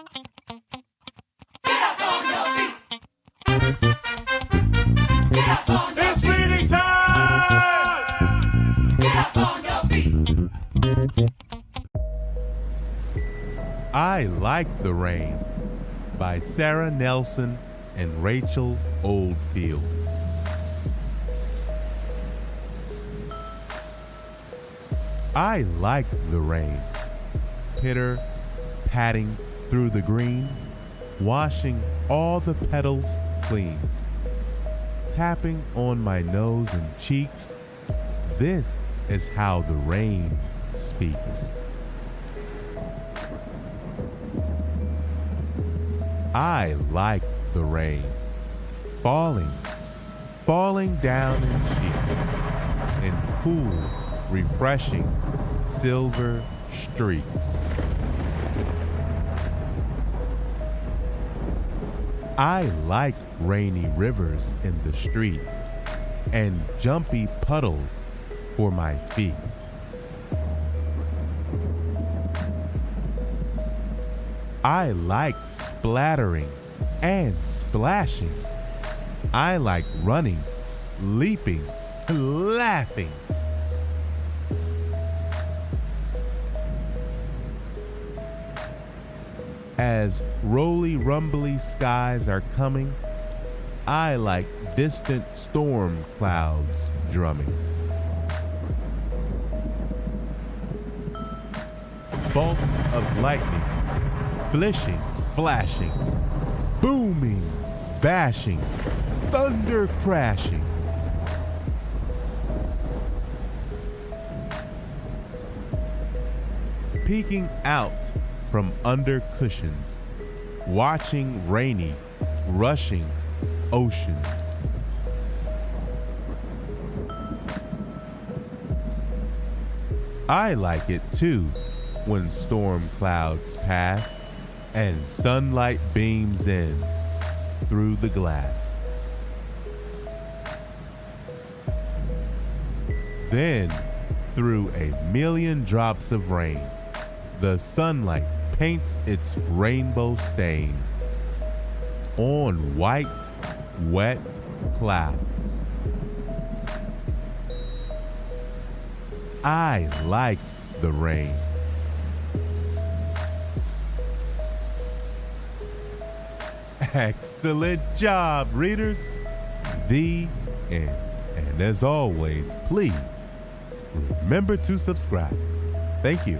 Get up on your feet. Get up on your It's feet. reading time! Get up on your feet. I Like the Rain by Sarah Nelson and Rachel Oldfield. I like the rain, pitter patting through the green, washing all the petals clean, tapping on my nose and cheeks. This is how the rain speaks. I like the rain, falling down in sheets, in cool, refreshing silver streaks. I like rainy rivers in the street and jumpy puddles for my feet. I like splattering and splashing. I like running, leaping, laughing. As roly-rumbly skies are coming, I like distant storm clouds drumming. Bolts of lightning, flishing, flashing, booming, bashing, thunder crashing. Peeking out from under cushions, watching rainy, rushing oceans. I like it too when storm clouds pass and sunlight beams in through the glass. Then, through a million drops of rain, the sunlight paints its rainbow stain on white, wet clouds. I like the rain. Excellent job, readers. The end. And as always, please remember to subscribe. Thank you.